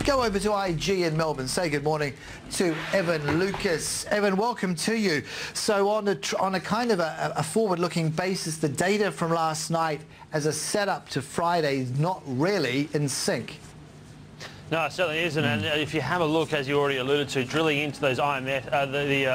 go over to IG in Melbourne. Say good morning to Evan Lucas. Evan, welcome to you. So on a kind of a forward-looking basis, the data from last night as a setup to Friday is not really in sync. No, it certainly isn't. And if you have a look, as you already alluded to, drilling into those IMF,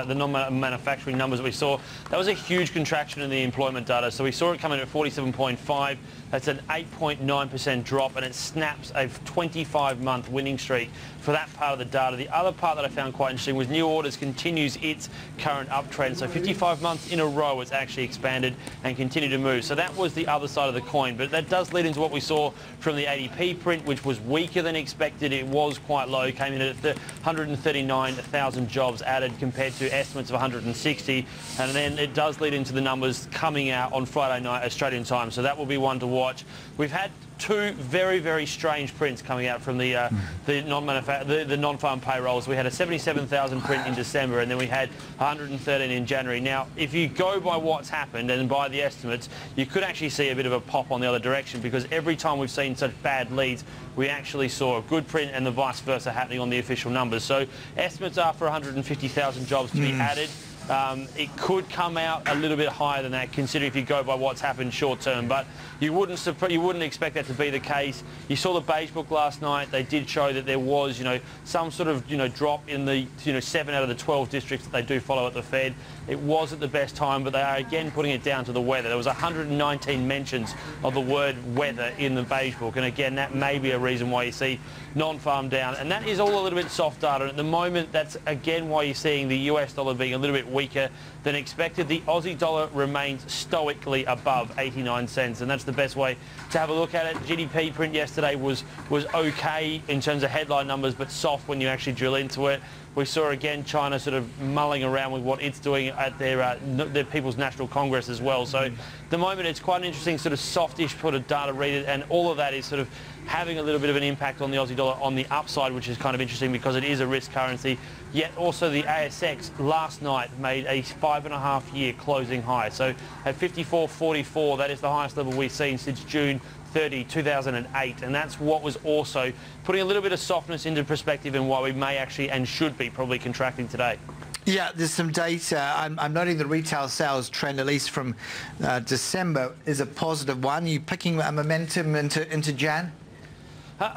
the non-manufacturing numbers that we saw, that was a huge contraction in the employment data. So we saw it come in at 47.5. That's an 8.9% drop, and it snaps a 25-month winning streak for that part of the data. The other part that I found quite interesting was new orders continues its current uptrend. So 55 months in a row it's actually expanded and continued to move. So that was the other side of the coin. But that does lead into what we saw from the ADP print, which was weaker than expected. It was quite low, came in at 139,000 jobs added compared to estimates of 160. And then it does lead into the numbers coming out on Friday night Australian time. So that will be one to watch. We've had two very, very strange prints coming out from the non-farm payrolls. We had a 77,000 print in December, and then we had 113 in January. Now, if you go by what's happened and by the estimates, you could actually see a bit of a pop on the other direction, because every time we've seen such bad leads, we actually saw a good print and the vice versa happening on the official numbers. So estimates are for 150,000 jobs to be added. It could come out a little bit higher than that, considering if you go by what's happened short term, but you wouldn't expect that to be the case. You saw the beige book last night. They did show that there was, some sort of, drop in the, 7 out of the 12 districts that they do follow at the Fed. It was at the best time, but they are again putting it down to the weather. There was 119 mentions of the word weather in the beige book, and again, that may be a reason why you see non-farm down, and that is all a little bit soft data. At the moment, that's again why you're seeing the US dollar being a little bit weaker than expected. The Aussie dollar remains stoically above 89 cents, and that's the best way to have a look at it. GDP print yesterday was okay in terms of headline numbers, but soft when you actually drill into it. We saw again China sort of mulling around with what it's doing at their People's National Congress as well. So at the moment it's quite an interesting sort of softish sort of data read, and all of that is sort of having a little bit of an impact on the Aussie dollar on the upside, which is kind of interesting because it is a risk currency. Yet also the ASX last night made a 5.5-year closing high. So at 54.44, that is the highest level we've seen since June 30, 2008, and that's what was also putting a little bit of softness into perspective and why we may actually and should be probably contracting today. Yeah, there's some data. I'm noting the retail sales trend, at least from December, is a positive one. You picking a momentum into Jan?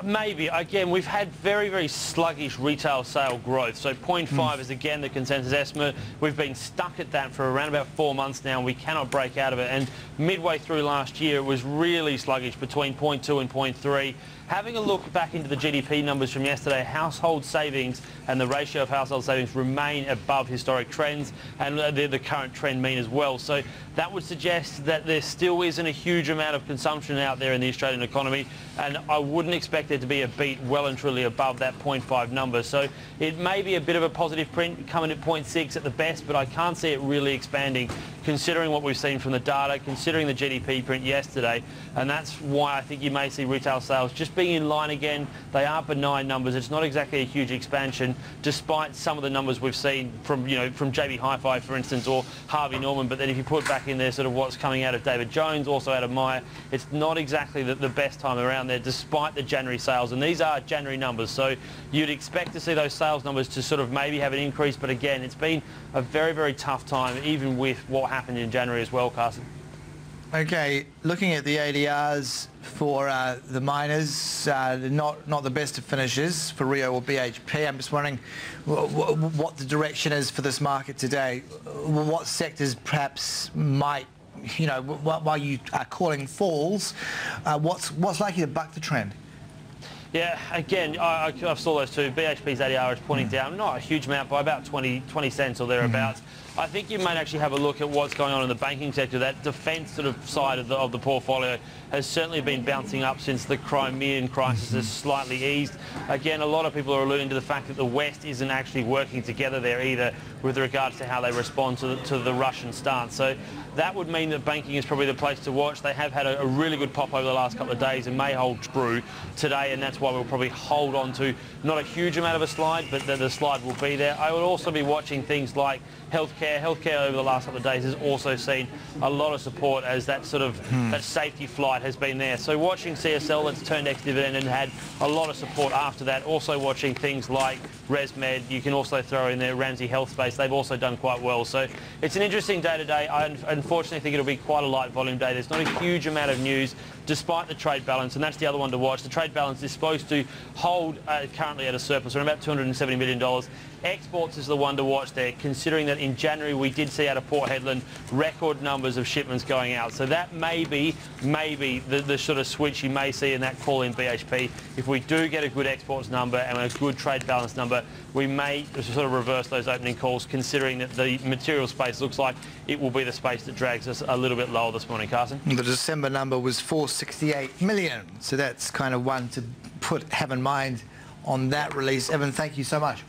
Maybe. Again, we've had very, very sluggish retail sale growth. So 0.5 is again the consensus estimate. We've been stuck at that for around about 4 months now, and we cannot break out of it. And midway through last year, it was really sluggish between 0.2 and 0.3. Having a look back into the GDP numbers from yesterday, household savings and the ratio of household savings remain above historic trends, and they're the current trend mean as well. So that would suggest that there still isn't a huge amount of consumption out there in the Australian economy, and I wouldn't expect there to be a beat well and truly above that 0.5 number. So it may be a bit of a positive print coming at 0.6 at the best, but I can't see it really expanding considering what we've seen from the data, considering the GDP print yesterday, and that's why I think you may see retail sales just being in line again. They are benign numbers. It's not exactly a huge expansion, despite some of the numbers we've seen from, from JB Hi-Fi, for instance, or Harvey Norman. But then if you put back in there sort of what's coming out of David Jones, also out of Myer, it's not exactly the best time around there, despite the January sales. And these are January numbers, so you'd expect to see those sales numbers to sort of maybe have an increase. But again, it's been a very, very tough time, even with what happened in January as well, Carson. Okay, looking at the ADRs for the miners, not the best of finishes for Rio or BHP. I'm just wondering what the direction is for this market today. What sectors perhaps might, while you are calling falls, what's likely to buck the trend? Yeah, again, I saw those two. BHP's ADR is pointing down, not a huge amount, by about 20 cents or thereabouts. I think you may actually have a look at what's going on in the banking sector. That defence sort of side of the portfolio has certainly been bouncing up since the Crimean crisis has slightly eased. Again, a lot of people are alluding to the fact that the West isn't actually working together there either with regards to how they respond to the Russian stance. So that would mean that banking is probably the place to watch. They have had a really good pop over the last couple of days and may hold true today, and that's why we'll probably hold on to not a huge amount of a slide, but the slide will be there. I would also be watching things like healthcare healthcare. Healthcare over the last couple of days has also seen a lot of support as that sort of that safety flight has been there. So watching CSL, that's turned ex-dividend and had a lot of support after that. Also watching things like ResMed, you can also throw in there Ramsay Health Space. They've also done quite well. So it's an interesting day today. I unfortunately think it'll be quite a light volume day. There's not a huge amount of news despite the trade balance, and that's the other one to watch. The trade balance is supposed to hold currently at a surplus, around about $270 million. Exports is the one to watch there, considering that in January we did see out of Port Hedland record numbers of shipments going out. So that may be the sort of switch you may see in that call in BHP. If we do get a good exports number and a good trade balance number, we may sort of reverse those opening calls, considering that the material space looks like it will be the space that drags us a little bit lower this morning, Carson. The December number was 468 million, so that's kind of one to have in mind on that release. Evan, thank you so much.